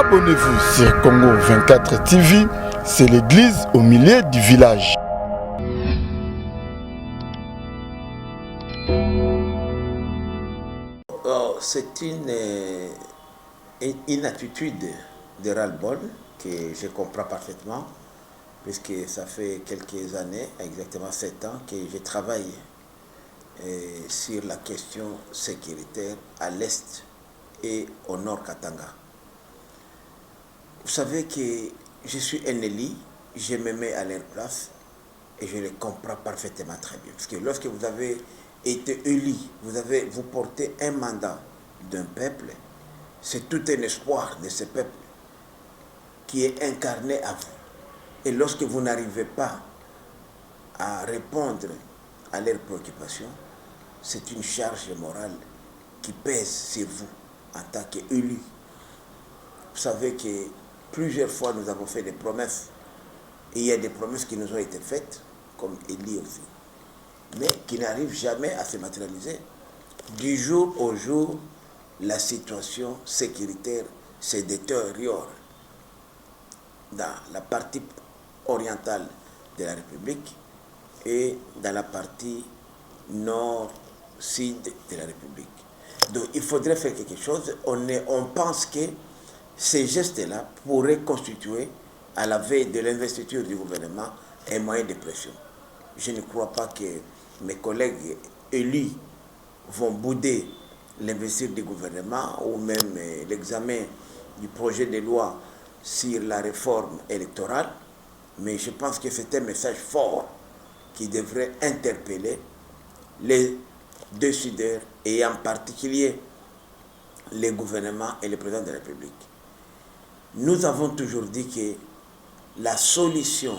Abonnez-vous sur Congo 24 TV, c'est l'église au milieu du village. C'est une attitude de ras-le-bol que je comprends parfaitement, puisque ça fait quelques années, exactement 7 ans, que je travaille sur la question sécuritaire à l'est et au nord Katanga. Vous savez que je suis un élu, je me mets à leur place et je les comprends parfaitement très bien. Parce que lorsque vous avez été élu, vous portez un mandat d'un peuple, c'est tout un espoir de ce peuple qui est incarné à vous. Et lorsque vous n'arrivez pas à répondre à leurs préoccupations, c'est une charge morale qui pèse sur vous en tant qu'élu. Vous savez que plusieurs fois nous avons fait des promesses. Et il y a des promesses qui nous ont été faites, comme élu aussi, mais qui n'arrivent jamais à se matérialiser. Du jour au jour, la situation sécuritaire se détériore dans la partie orientale de la République et dans la partie nord-sud de la République. Donc il faudrait faire quelque chose. On pense que ces gestes-là pourraient constituer, à la veille de l'investiture du gouvernement, un moyen de pression. Je ne crois pas que mes collègues élus vont bouder l'investiture du gouvernement ou même l'examen du projet de loi sur la réforme électorale, mais je pense que c'est un message fort qui devrait interpeller les décideurs et en particulier les gouvernements et le président de la République. Nous avons toujours dit que la solution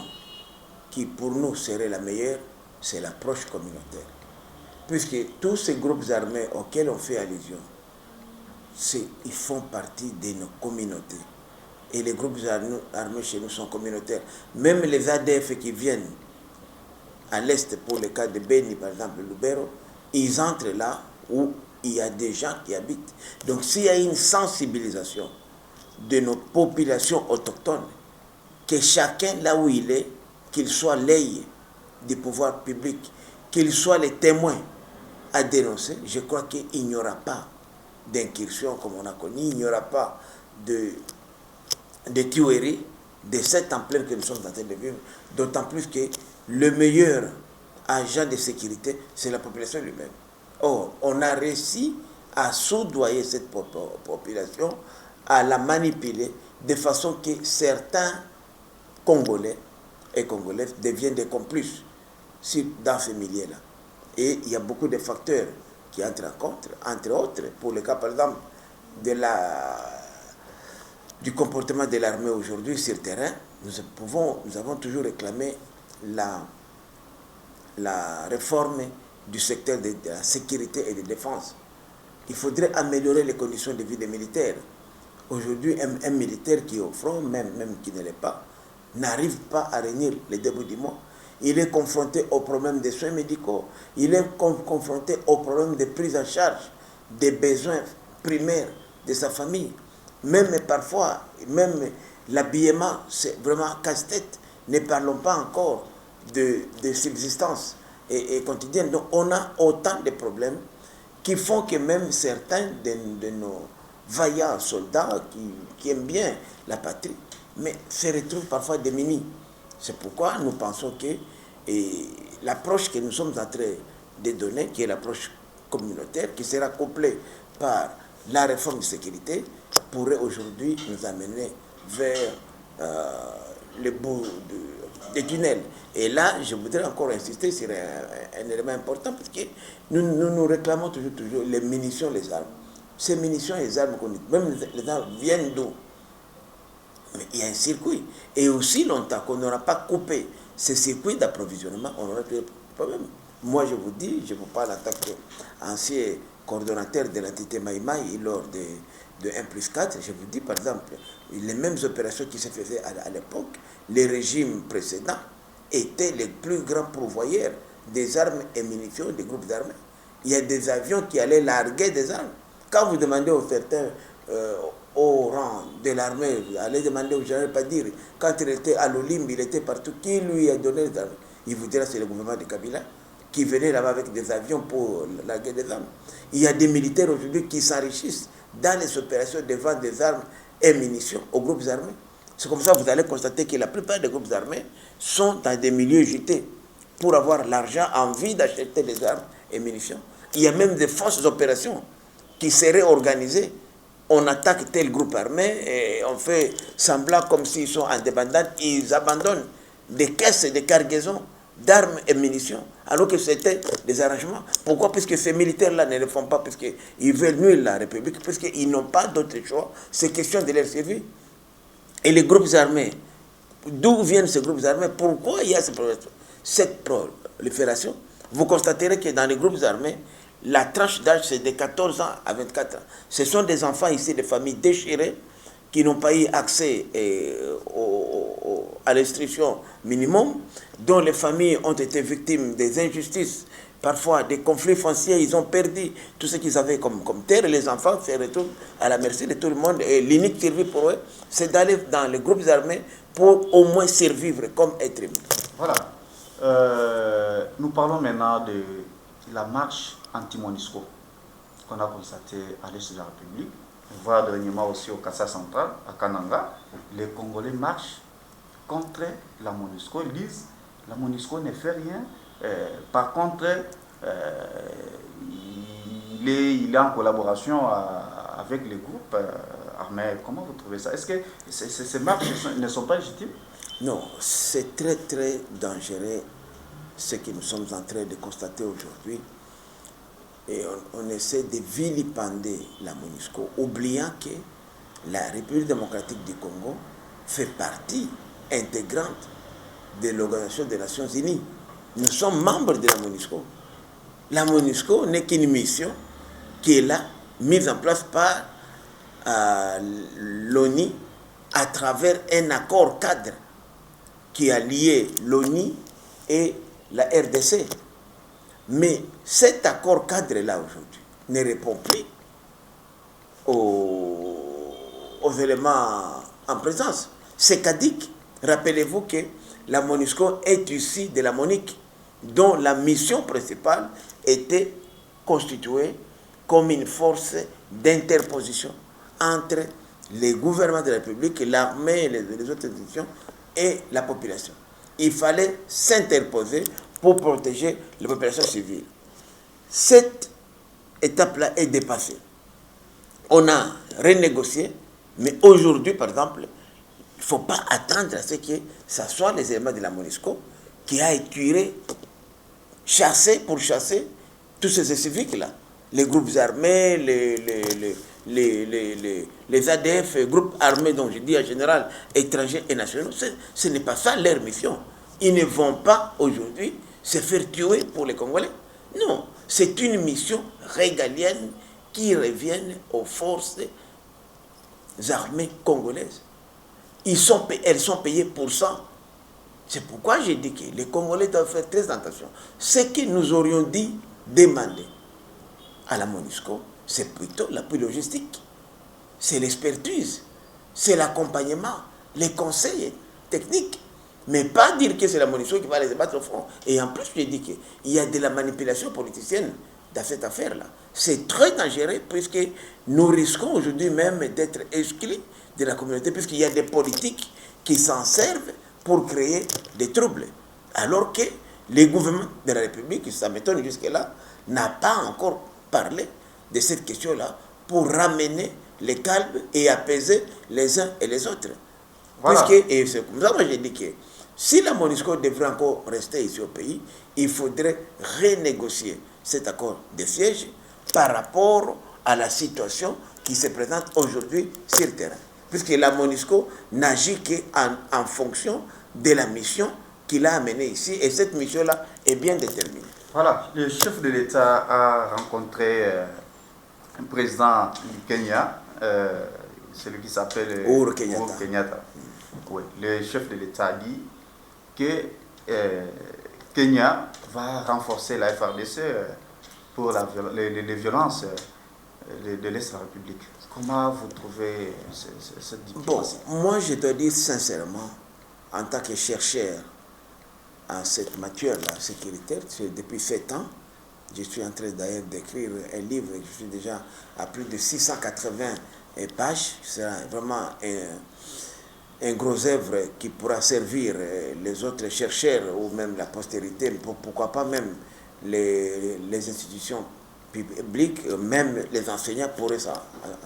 qui pour nous serait la meilleure, c'est l'approche communautaire. Puisque tous ces groupes armés auxquels on fait allusion, ils font partie de nos communautés. Et les groupes armés chez nous sont communautaires. Même les ADF qui viennent à l'est, pour le cas de Beni, par exemple, Lubero, ils entrent là où il y a des gens qui habitent. Donc s'il y a une sensibilisation de nos populations autochtones, que chacun là où il est, qu'il soit l'œil du pouvoir public, qu'il soit les témoins à dénoncer, je crois qu'il n'y aura pas d'incursion comme on a connu, il n'y aura pas de tuerie de cette ampleur que nous sommes en train de vivre, d'autant plus que le meilleur agent de sécurité, c'est la population lui-même. Or, on a réussi à soudoyer cette population, à la manipuler de façon que certains Congolais et Congolaises deviennent des complices dans ce milieu-là. Et il y a beaucoup de facteurs qui entrent en compte, entre autres, pour le cas par exemple du comportement de l'armée aujourd'hui sur le terrain, nous avons toujours réclamé la réforme du secteur de la sécurité et de défense. Il faudrait améliorer les conditions de vie des militaires. Aujourd'hui, un militaire qui est au front, même qui ne l'est pas, n'arrive pas à réunir les débuts du mois. Il est confronté au problème des soins médicaux, il est confronté au problème de prise en charge des besoins primaires de sa famille. Même parfois, même l'habillement, c'est vraiment casse-tête. Ne parlons pas encore de subsistance et quotidienne. Donc on a autant de problèmes qui font que même certains de nos vaillants soldats qui aiment bien la patrie, mais se retrouvent parfois démunis. C'est pourquoi nous pensons que l'approche que nous sommes en train de donner, qui est l'approche communautaire, qui sera couplée par la réforme de sécurité, pourrait aujourd'hui nous amener vers le bout des tunnels. Et là, je voudrais encore insister sur un élément important, parce que nous réclamons toujours les munitions, les armes. Ces munitions et les armes qu'on dit, même les armes viennent d'où? Mais il y a un circuit. Et aussi longtemps qu'on n'aura pas coupé ce circuit d'approvisionnement, on aura plus de problème. Moi, je vous dis, je vous parle en tant qu'ancien coordonnateur de l'entité Maïmaï lors de 1+4, je vous dis par exemple, les mêmes opérations qui se faisaient à l'époque, les régimes précédents étaient les plus grands pourvoyeurs des armes et munitions des groupes armés. Il y a des avions qui allaient larguer des armes. Quand vous demandez aux certains au rang de l'armée, allez demander au général Padire, quand il était à l'Olimbe, il était partout, qui lui a donné les armes? Il vous dira c'est le gouvernement de Kabila qui venait là-bas avec des avions pour la guerre des armes. Il y a des militaires aujourd'hui qui s'enrichissent dans les opérations de vente des armes et munitions aux groupes armés. C'est comme ça que vous allez constater que la plupart des groupes armés sont dans des milieux gités pour avoir l'argent, envie d'acheter des armes et munitions. Il y a même des fausses opérations qui seraient organisées. On attaque tel groupe armé et on fait semblant comme s'ils sont indépendants. Ils abandonnent des caisses et des cargaisons d'armes et munitions, alors que c'était des arrangements. Pourquoi? Puisque ces militaires-là ne le font pas, puisqu'ils veulent nuire la République, puisqu'ils n'ont pas d'autre choix. C'est question de leur survie. Et les groupes armés, d'où viennent ces groupes armés? Pourquoi il y a cette prolifération? Vous constaterez que dans les groupes armés, la tranche d'âge, c'est de 14 ans à 24 ans. Ce sont des enfants ici, des familles déchirées, qui n'ont pas eu accès à l'instruction minimum, dont les familles ont été victimes des injustices, parfois des conflits fonciers. Ils ont perdu tout ce qu'ils avaient comme terre, et les enfants se retrouvent à la merci de tout le monde. Et l'unique survie pour eux, c'est d'aller dans les groupes armés pour au moins survivre comme être humain. Voilà. Nous parlons maintenant de la marche anti-MONUSCO qu'on a constatée à l'est de la République. On voit dernièrement aussi au Kassa central, à Kananga, les Congolais marchent contre la MONUSCO. Ils disent la MONUSCO ne fait rien. Par contre, il est en collaboration avec les groupes armés. Comment vous trouvez ça? Est-ce que ces marches ne sont pas légitimes? Non, c'est très très dangereux ce que nous sommes en train de constater aujourd'hui. Et on essaie de vilipender la MONUSCO, oubliant que la République démocratique du Congo fait partie intégrante de l'Organisation des Nations Unies. Nous sommes membres de la MONUSCO. La MONUSCO n'est qu'une mission qui est là, mise en place par l'ONU à travers un accord cadre qui a lié l'ONU et la RDC. Mais cet accord cadre-là aujourd'hui ne répond plus aux éléments en présence. C'est caduc. Rappelez-vous que la MONUSCO est issue de la MONUC, dont la mission principale était constituée comme une force d'interposition entre les gouvernements de la République, l'armée et les autres institutions et la population. Il fallait s'interposer pour protéger les populations civiles. Cette étape-là est dépassée. On a renégocié, mais aujourd'hui, par exemple, il ne faut pas attendre à ce que ce soit les éléments de la MONUSCO qui aillent tuer, chasser pour chasser tous ces civiques-là. Les groupes armés, les ADF, les groupes armés dont je dis en général étrangers et nationaux, ce n'est pas ça leur mission. Ils ne vont pas aujourd'hui se faire tuer pour les Congolais. Non, c'est une mission régalienne qui revient aux forces armées congolaises. Elles sont payées pour ça. C'est pourquoi j'ai dit que les Congolais doivent faire très attention. Ce que nous aurions dit demander à la MONUSCO, c'est plutôt l'appui logistique, c'est l'expertise, c'est l'accompagnement, les conseils techniques. Mais pas dire que c'est la MONUSCO qui va les battre au front. Et en plus, je dis qu'il y a de la manipulation politicienne dans cette affaire-là. C'est très dangereux puisque nous risquons aujourd'hui même d'être exclus de la communauté puisqu'il y a des politiques qui s'en servent pour créer des troubles. Alors que les gouvernements de la République, ça m'étonne jusque-là, n'a pas encore parlé de cette question-là pour ramener les calmes et apaiser les uns et les autres. Voilà. Et c'est comme ça que j'ai dit que si la MONUSCO devrait encore rester ici au pays, il faudrait renégocier cet accord de siège par rapport à la situation qui se présente aujourd'hui sur le terrain. Puisque la MONUSCO n'agit qu'en fonction de la mission qu'il a amenée ici, et cette mission-là est bien déterminée. Voilà, le chef de l'État a rencontré un président du Kenya, celui qui s'appelle Uhuru Kenyatta. Oui, le chef de l'État a dit que Kenya va renforcer la FARDC pour les violences de l'Est de la République. Comment vous trouvez cette diplomatie? Bon, moi je dois dire sincèrement, en tant que chercheur en cette matière-là sécuritaire, depuis 7 ans, je suis en train d'ailleurs d'écrire un livre, je suis déjà à plus de 680 pages, c'est vraiment un gros œuvre qui pourra servir les autres chercheurs ou même la postérité, pourquoi pas même les institutions publiques, même les enseignants pourraient s'en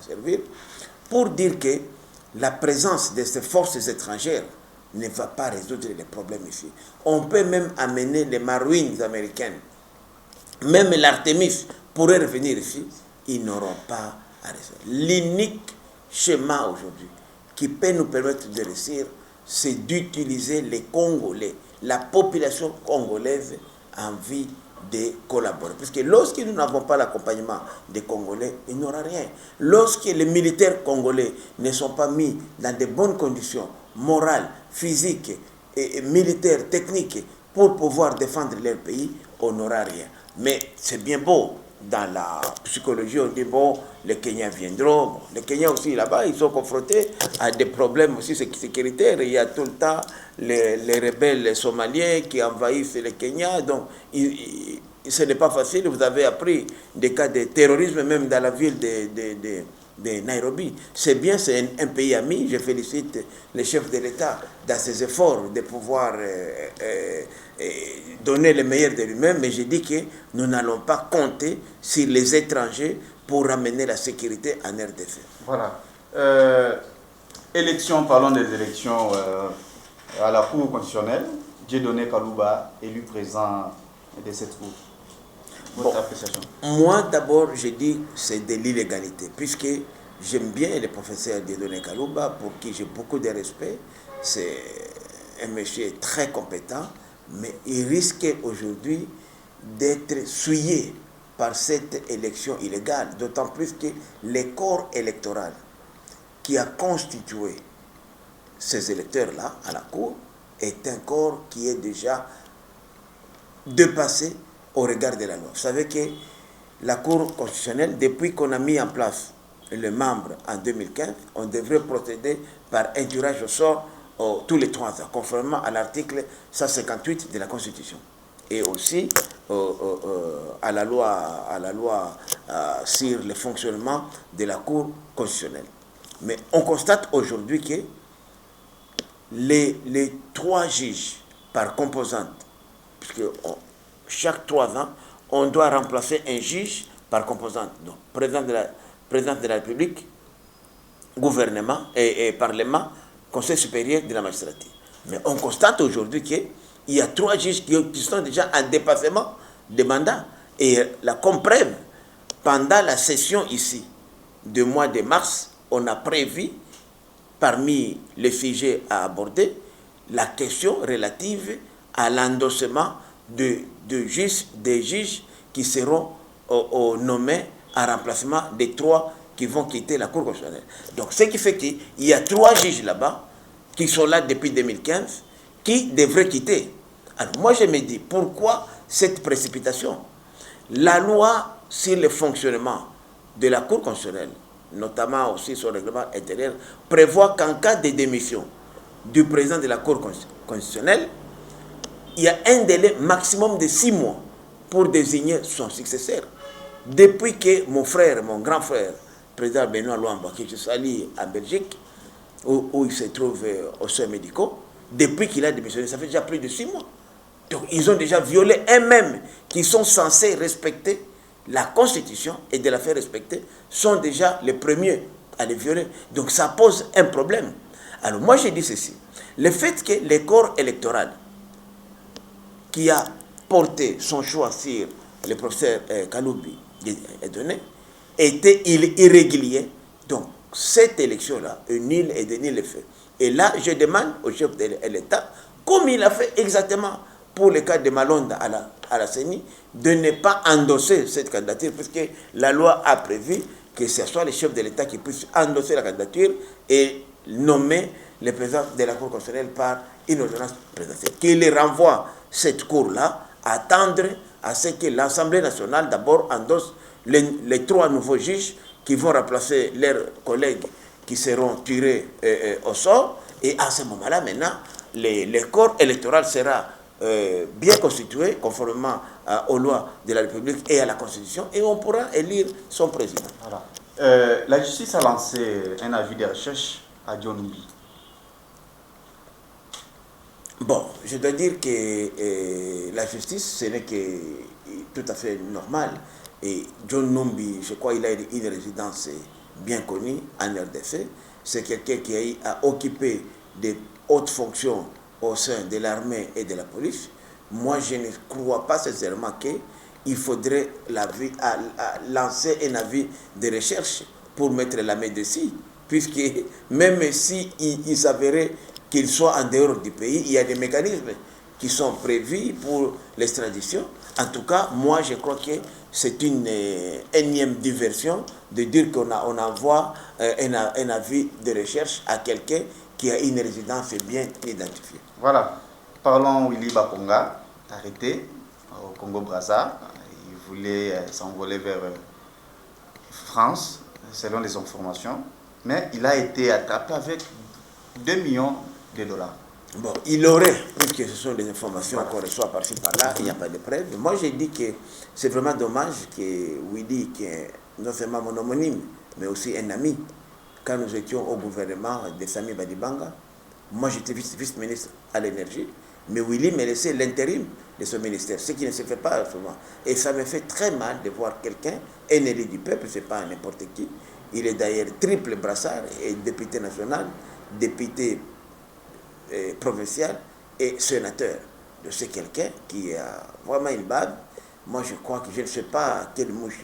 servir, pour dire que la présence de ces forces étrangères ne va pas résoudre les problèmes ici. On peut même amener les Marines américaines, même l'Artemis pourrait revenir ici, ils n'auront pas à résoudre. L'unique schéma aujourd'hui qui peut nous permettre de réussir, c'est d'utiliser les Congolais, la population congolaise en vie de collaborer. Parce que lorsque nous n'avons pas l'accompagnement des Congolais, il n'y aura rien. Lorsque les militaires congolais ne sont pas mis dans de bonnes conditions morales, physiques, et militaires, techniques, pour pouvoir défendre leur pays, on n'aura rien. Mais c'est bien beau. Dans la psychologie, on dit, bon, les Kenyans viendront. Bon, les Kenyans aussi, là-bas, ils sont confrontés à des problèmes aussi sécuritaires. Il y a tout le temps les rebelles somaliens qui envahissent les Kenyans. Donc, ce n'est pas facile. Vous avez appris des cas de terrorisme, même dans la ville de Nairobi. C'est bien, c'est un pays ami. Je félicite les chefs de l'État dans ses efforts de pouvoir donner le meilleur de lui-même, mais je dis que nous n'allons pas compter sur les étrangers pour ramener la sécurité en RDC. Voilà. Élections, parlons des élections à la Cour constitutionnelle. Dieudonné Kalouba, élu président de cette Cour. Votre appréciation? Moi, d'abord, je dis que c'est de l'illégalité, puisque j'aime bien le professeur Dieudonné Kalouba, pour qui j'ai beaucoup de respect. C'est un monsieur très compétent, mais il risque aujourd'hui d'être souillé par cette élection illégale, d'autant plus que le corps électoral qui a constitué ces électeurs-là à la Cour est un corps qui est déjà dépassé au regard de la loi. Vous savez que la Cour constitutionnelle, depuis qu'on a mis en place le membre en 2015, on devrait procéder par un tirage au sort tous les 3 ans, conformément à l'article 158 de la Constitution. Et aussi à la loi sur le fonctionnement de la Cour constitutionnelle. Mais on constate aujourd'hui que les 3 juges par composante, puisque chaque 3 ans, on doit remplacer un juge par composante. Donc, président de la République, gouvernement et Parlement, Conseil supérieur de la magistrature. Mais on constate aujourd'hui qu'il y a 3 juges qui sont déjà en dépassement de mandat. Et comme preuve, pendant la session ici, du mois de mars, on a prévu, parmi les sujets à aborder, la question relative à l'endossement des juges qui seront nommés en remplacement des 3 qui vont quitter la Cour constitutionnelle. Donc, ce qui fait qu'il y a 3 juges là-bas qui sont là depuis 2015 qui devraient quitter. Alors, moi, je me dis, pourquoi cette précipitation? La loi sur le fonctionnement de la Cour constitutionnelle, notamment aussi son règlement intérieur, prévoit qu'en cas de démission du président de la Cour constitutionnelle, il y a un délai maximum de 6 mois pour désigner son successeur. Depuis que mon grand frère, président Benoît Luamba, qui je salue en Belgique, où il se trouve aux soins médicaux, depuis qu'il a démissionné, ça fait déjà plus de 6 mois. Donc ils ont déjà violé eux-mêmes, qui sont censés respecter la Constitution et de la faire respecter, sont déjà les premiers à les violer. Donc ça pose un problème. Alors moi je dis ceci, le fait que le corps électoral qui a porté son choix sur le professeur Kaloubi Dieudonné était irrégulier, donc cette élection-là est nulle et de nul effet. Et là, je demande au chef de l'État, comme il a fait exactement pour le cas de Malonda à la CENI, de ne pas endosser cette candidature, puisque la loi a prévu que ce soit le chef de l'État qui puisse endosser la candidature et nommer le président de la Cour constitutionnelle par une ordonnance présidentielle. Qu'il renvoie cette Cour-là à attendre à ce que l'Assemblée nationale d'abord endosse les 3 nouveaux juges qui vont remplacer leurs collègues qui seront tirés au sort. Et à ce moment-là, maintenant, le corps électoral sera bien constitué, conformément aux lois de la République et à la Constitution, et on pourra élire son président. Voilà. La justice a lancé un avis de recherche à John Numbi. Bon, je dois dire que la justice, ce n'est que tout à fait normal. Et John Numbi, je crois qu'il a une résidence bien connue en RDC. C'est quelqu'un qui a occupé des hautes fonctions au sein de l'armée et de la police. Moi, je ne crois pas sincèrement qu'il faudrait lancer un avis de recherche pour mettre la main dessus, puisque même s'il s'avérait qu'il soit en dehors du pays, il y a des mécanismes qui sont prévus pour l'extradition. En tout cas, moi, je crois que c'est une énième diversion de dire qu'on envoie un avis de recherche à quelqu'un qui a une résidence bien identifiée. Voilà. Parlons Willy Bakonga, arrêté au Congo-Brazza. Il voulait s'envoler vers France, selon les informations, mais il a été attrapé avec 2 millions de dollars. Bon, il aurait, puisque ce sont des informations qu'on reçoit par-ci par-là, il n'y a pas de preuves. Moi, j'ai dit que c'est vraiment dommage que Willy, qui est non seulement mon homonyme, mais aussi un ami, quand nous étions au gouvernement de Sami Badibanga, moi j'étais vice-ministre à l'énergie, mais Willy me laissait l'intérim de ce ministère, ce qui ne se fait pas souvent. Et ça me fait très mal de voir quelqu'un, un élu du peuple, ce n'est pas n'importe qui. Il est d'ailleurs triple brassard, et député national, député provincial et sénateur. C'est quelqu'un qui a vraiment une barbe. Moi, je crois que je ne sais pas quelle mouche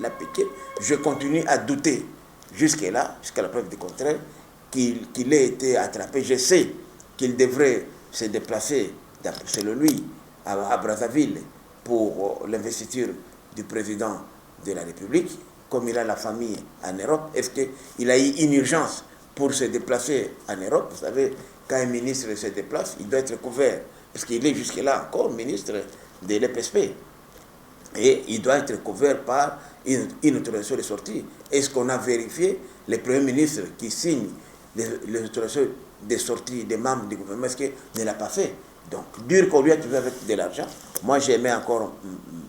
l'a piqué. Je continue à douter jusqu'à la preuve du contraire, qu'il ait été attrapé. Je sais qu'il devrait se déplacer, selon lui, à Brazzaville pour l'investiture du président de la République. Comme il a la famille en Europe, est-ce qu'il a eu une urgence pour se déplacer en Europe? Vous savez, quand un ministre se déplace, il doit être couvert, parce qu'il est jusque-là encore ministre de l'EPSP. Et il doit être couvert par une autorisation de sortie. Est-ce qu'on a vérifié les premiers ministres qui signent les autorisations de sortie des membres du gouvernement? Est-ce qu'il ne l'a pas fait? Donc, dur qu'on lui a trouvé avec de l'argent. Moi, j'ai mis encore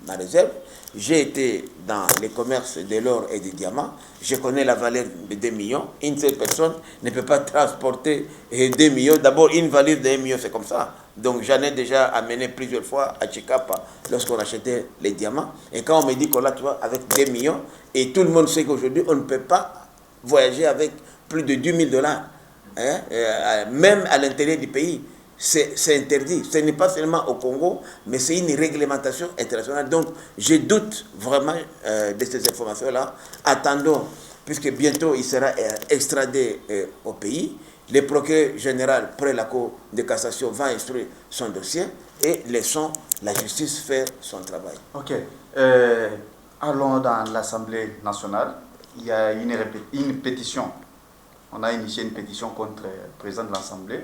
ma réserve. J'ai été dans les commerces de l'or et des diamants. Je connais la valeur de 2 millions. Une seule personne ne peut pas transporter 2 millions. D'abord, une valise de 1 million, c'est comme ça. Donc, j'en ai déjà amené plusieurs fois à Chikapa lorsqu'on achetait les diamants. Et quand on me dit qu'on l'a, tu vois, avec 2 millions, et tout le monde sait qu'aujourd'hui, on ne peut pas voyager avec plus de 10 000 $. Hein? Même à l'intérieur du pays. C'est interdit. Ce n'est pas seulement au Congo, mais c'est une réglementation internationale. Donc, je doute vraiment de ces informations-là. Attendons, puisque bientôt il sera extradé au pays. Le procureur général, près la Cour de cassation, va instruire son dossier et laissons la justice faire son travail. Ok. Allons dans l'Assemblée nationale. Il y a une pétition. On a initié une pétition contre le président de l'Assemblée.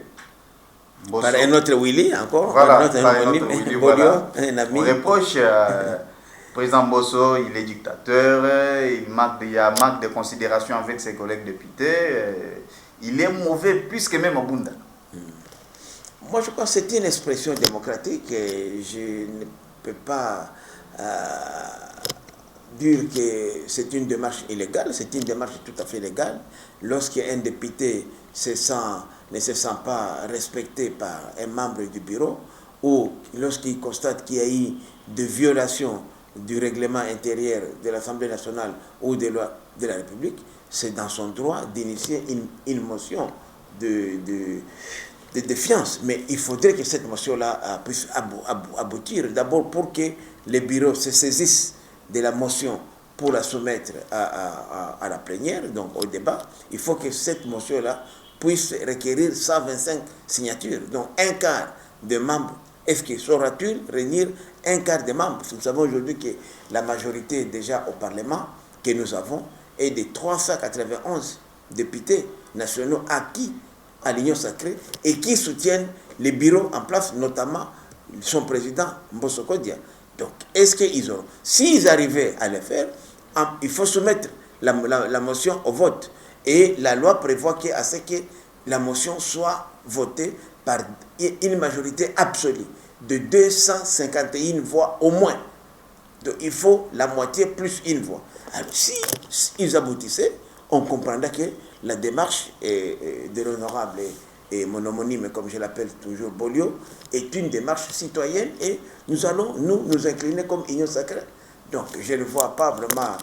Par un autre Willy, encore. Voilà, un autre Willy, voilà. Un ami. On reproche président Bosso, il est dictateur, il y a manque de considération avec ses collègues députés, il est mauvais plus que même Obunda. Moi, je crois que c'est une expression démocratique et je ne peux pas dire que c'est une démarche illégale, c'est une démarche tout à fait légale. Lorsqu'un député ne se sent pas respecté par un membre du bureau ou lorsqu'il constate qu'il y a eu des violations du règlement intérieur de l'Assemblée nationale ou des lois de la République, c'est dans son droit d'initier une motion de défiance. Mais il faudrait que cette motion-là puisse aboutir. D'abord pour que les bureaux se saisissent de la motion pour la soumettre à la plénière, donc au débat. Il faut que cette motion-là puisse requérir 125 signatures, donc un quart de membres. Est-ce que saura-t-il réunir un quart des membres? Nous savons aujourd'hui que la majorité déjà au Parlement que nous avons est de 391 députés nationaux acquis à l'Union sacrée et qui soutiennent les bureaux en place, notamment son président Mbosso Kodia. Donc, est-ce qu'ils auront? S'ils arrivaient à le faire, il faut soumettre la motion au vote. Et la loi prévoit à ce que la motion soit votée par une majorité absolue de 251 voix au moins. Donc il faut la moitié plus une voix. Alors si ils aboutissaient, on comprendra que la démarche de l'honorable et mon homonyme, comme je l'appelle toujours, Bolio, est une démarche citoyenne et nous allons nous incliner comme union sacrée. Donc je ne vois pas vraiment,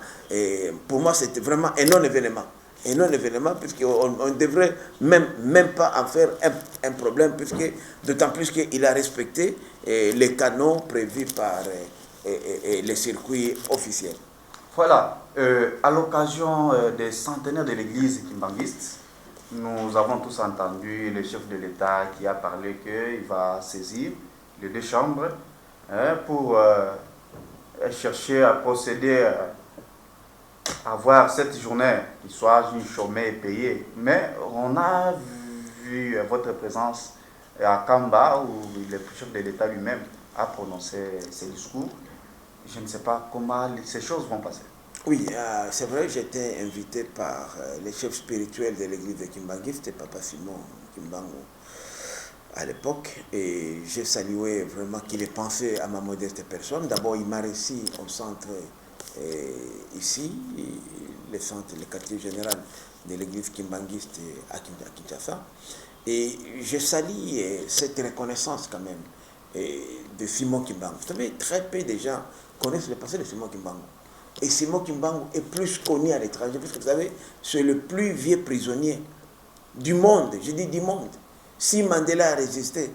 pour moi c'était vraiment un non-événement. Un non-événement, puisqu'on ne devrait même pas en faire un problème, puisque d'autant plus qu'il a respecté les canons prévus par les circuits officiels. Voilà, à l'occasion des centenaires de l'église kimbanguiste, nous avons tous entendu le chef de l'État qui a parlé qu'il va saisir les deux chambres pour chercher à procéder à avoir cette journée qui soit une journée payée. Mais on a vu votre présence à Kamba où le chef de l'État lui-même a prononcé ses discours. Je ne sais pas comment ces choses vont passer. Oui, c'est vrai, j'étais invité par les chefs spirituels de l'église de Kimbangu, c'était Papa Simon Kimbangu à l'époque, et j'ai salué vraiment qu'il ait pensé à ma modeste personne. D'abord, il m'a reçu au centre ici, le quartier général de l'église kimbanguiste à Kinshasa, et je salue cette reconnaissance quand même de Simon Kimbangu. Vous savez, très peu de gens connaissent le passé de Simon Kimbangu. Et Simon Kimbangu est plus connu à l'étranger, parce que vous savez, c'est le plus vieux prisonnier du monde, je dis du monde. Si Mandela a résisté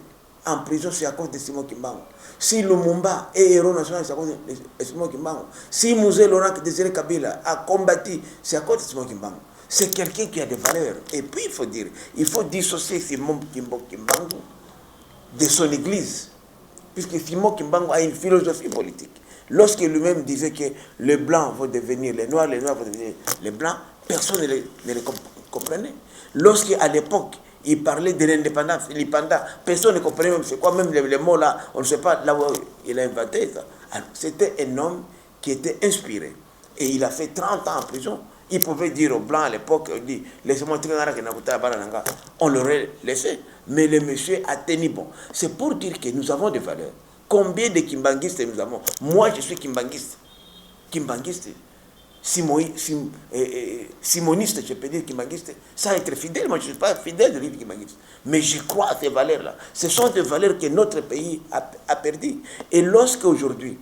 en prison, c'est à cause de Simon Kimbangu. Si Lumumba est héros national, c'est à cause de Simon Kimbangu. Si Mouzé Laurent Désiré Kabila a combattu, c'est à cause de Simon Kimbangu. C'est quelqu'un qui a des valeurs. Et puis, il faut dissocier Simon Kimbangu de son église. Puisque Simon Kimbangu a une philosophie politique. Lorsque lui-même disait que les blancs vont devenir les noirs vont devenir les blancs, personne ne les comprenait. Lorsqu'à l'époque, il parlait de l'indépendance, personne ne comprenait même c'est quoi, même les mots là, on ne sait pas là où il a inventé ça. C'était un homme qui était inspiré. Et il a fait 30 ans en prison. Il pouvait dire aux blancs à l'époque, laissez-moi on l'aurait laissé. Mais le monsieur a tenu bon. C'est pour dire que nous avons des valeurs. Combien de kimbanguistes nous avons? Moi, je suis kimbanguiste. Kimbanguiste. Simoniste, je peux dire kimbanguiste. Sans être fidèle, moi je ne suis pas fidèle de l'île kimbanguiste. Mais je crois à ces valeurs-là. Ce sont des valeurs que notre pays a perdues. Et lorsque aujourd'hui,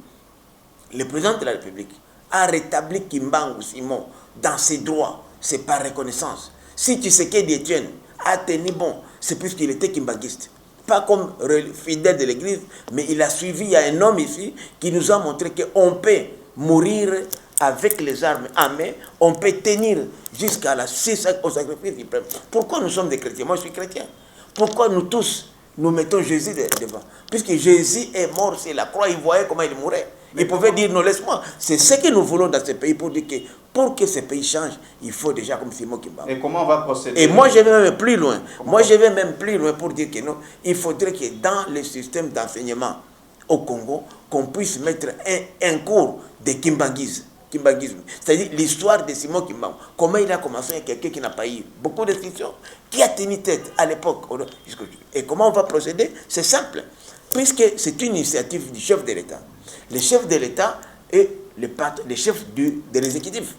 le président de la République a rétabli Kimbangu Simon dans ses droits, c'est par reconnaissance. Si Tshisekedi Etienne a tenu bon, c'est puisqu'il était kimbanguiste. Pas comme fidèle de l'église, mais il a suivi, il y a un homme ici qui nous a montré qu'on peut mourir avec les armes à main, on peut tenir jusqu'à la au sacrifice. Pourquoi nous sommes des chrétiens? Moi je suis chrétien. Pourquoi nous tous, nous mettons Jésus devant? Puisque Jésus est mort sur la croix, il voyait comment il mourait. Il pouvait dire non, laisse-moi. C'est ce que nous voulons dans ce pays pour dire que pour que ce pays change, il faut déjà comme Simon Kimbangu. Et comment on va procéder? Et moi je vais même plus loin. Je vais même plus loin pour dire que non, il faudrait que dans le système d'enseignement au Congo, qu'on puisse mettre un cours de kimbanguisme. C'est-à-dire l'histoire de Simon Kimbangu. Comment il a commencé avec quelqu'un qui n'a pas eu beaucoup d'instructions, qui a tenu tête à l'époque. Et comment on va procéder? C'est simple. Puisque c'est une initiative du chef de l'État. Le chef de l'État est le chef de l'exécutif.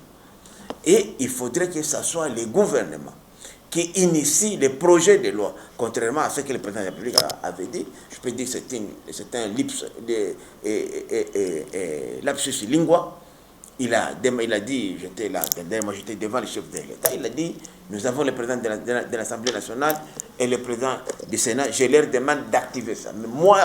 Et il faudrait que ce soit le gouvernement qui initie les projets de loi, contrairement à ce que le président de la République avait dit. Je peux dire que c'est un lapsus lingua. Il a dit, j'étais là, moi j'étais devant le chef de l'État, il a dit, nous avons le président de l'Assemblée nationale et le président du Sénat, je leur demande d'activer ça. Mais moi,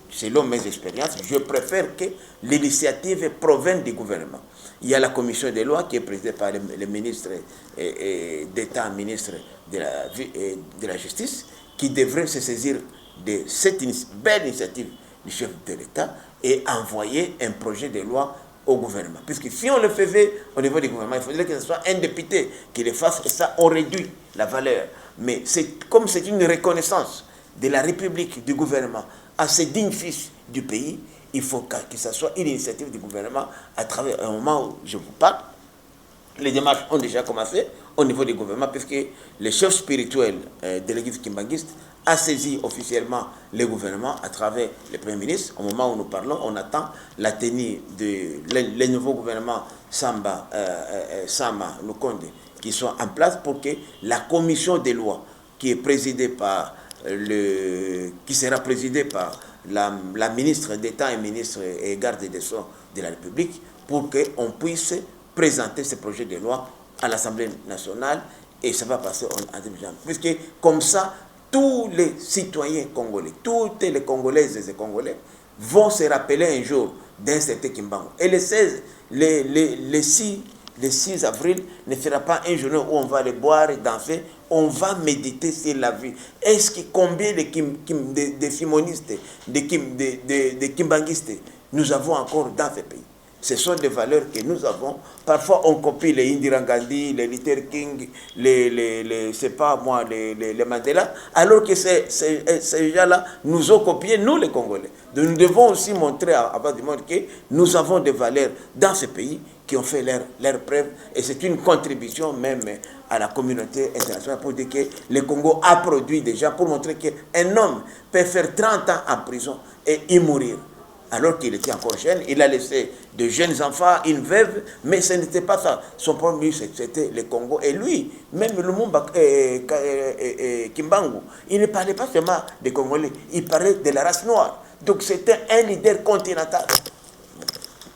selon mes expériences, je préfère que l'initiative provienne du gouvernement. Il y a la commission des lois qui est présidée par le ministre d'État, ministre de la Justice, qui devrait se saisir de cette belle initiative du chef de l'État et envoyer un projet de loi au gouvernement. Puisque si on le faisait au niveau du gouvernement, il faudrait que ce soit un député qui le fasse et ça, on réduit la valeur. Mais comme c'est une reconnaissance de la République, du gouvernement, à ces dignes fils du pays, il faut que ce soit une initiative du gouvernement à travers un moment où je vous parle. Les démarches ont déjà commencé au niveau du gouvernement, puisque le chef spirituel de l'église kimbanguiste a saisi officiellement le gouvernement à travers le Premier ministre. Au moment où nous parlons, on attend la tenue de le nouveau gouvernement Sama Lukonde qui sont en place pour que la commission des lois qui est présidée par qui sera présidée par la ministre d'État et ministre et garde des Sceaux de la République, pour qu'on puisse présenter ce projet de loi à l'Assemblée nationale, et ça va passer en 2020. Puisque comme ça, tous les citoyens congolais, toutes les Congolaises et les Congolais vont se rappeler un jour d'un certain Kimbangu. Et le 6 avril ne sera pas un jour où on va aller boire et danser, on va méditer sur la vie. Est-ce que combien de simonistes, de kimbanguistes nous avons encore dans ce pays? Ce sont des valeurs que nous avons. Parfois, on copie les Indira Gandhi, les Luther King, c'est pas moi, les Mandela, alors que ces gens-là nous ont copiés, nous les Congolais. Donc, nous devons aussi montrer avant du monde que nous avons des valeurs dans ce pays qui ont fait leur preuve. Et c'est une contribution même à la communauté internationale pour dire que le Congo a produit déjà, pour montrer qu'un homme peut faire 30 ans en prison et y mourir. Alors qu'il était encore jeune, il a laissé de jeunes enfants, une veuve, mais ce n'était pas ça. Son premier, c'était le Congo. Et lui, même Lumumba Kimbangu, il ne parlait pas seulement des Congolais, il parlait de la race noire. Donc c'était un leader continental.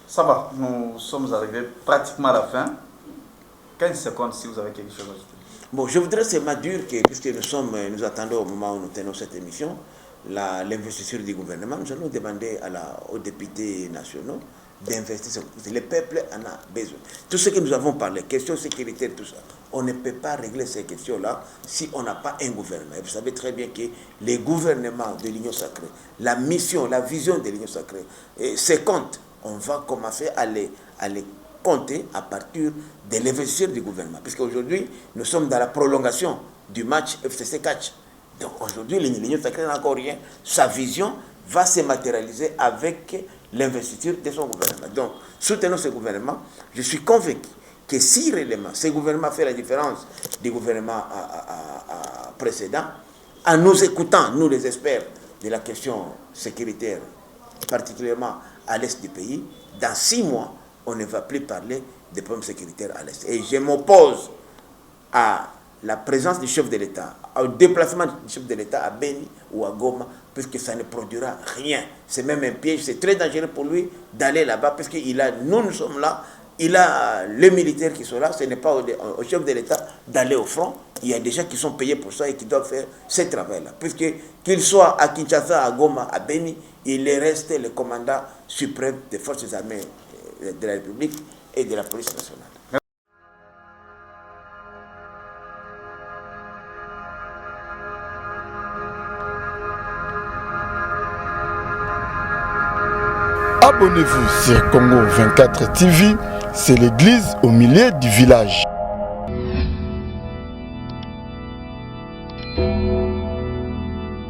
Ça va, nous sommes arrivés pratiquement à la fin. 15 secondes si vous avez quelque chose à ajouter. Bon, je voudrais seulement dire que, puisque nous attendons au moment où nous tenons cette émission, l'investiture du gouvernement, nous allons demander aux députés nationaux d'investir. Le peuple en a besoin. Tout ce que nous avons parlé, questions sécuritaires, tout ça, on ne peut pas régler ces questions-là si on n'a pas un gouvernement. Et vous savez très bien que les gouvernements de l'Union sacrée, la mission, la vision de l'Union sacrée, ces comptes, on va commencer à les compter à partir de l'investiture du gouvernement. Puisqu'aujourd'hui, nous sommes dans la prolongation du match FCC Catch. Donc aujourd'hui, l'Union sacrée n'a encore rien. Sa vision va se matérialiser avec l'investiture de son gouvernement. Donc, soutenons ce gouvernement. Je suis convaincu que si réellement ce gouvernement fait la différence du gouvernement précédent, en nous écoutant, nous les experts de la question sécuritaire, particulièrement à l'est du pays, dans 6 mois, on ne va plus parler des problèmes sécuritaires à l'est. Et je m'oppose à la présence du chef de l'État, au déplacement du chef de l'État à Beni ou à Goma, puisque ça ne produira rien. C'est même un piège, c'est très dangereux pour lui d'aller là-bas, parce que nous sommes là, il a les militaires qui sont là, ce n'est pas au chef de l'État d'aller au front. Il y a des gens qui sont payés pour ça et qui doivent faire ce travail-là. Puisque qu'il soit à Kinshasa, à Goma, à Beni, il reste le commandant suprême des forces armées de la République et de la police nationale. Abonnez-vous sur Congo 24 TV, c'est l'église au milieu du village.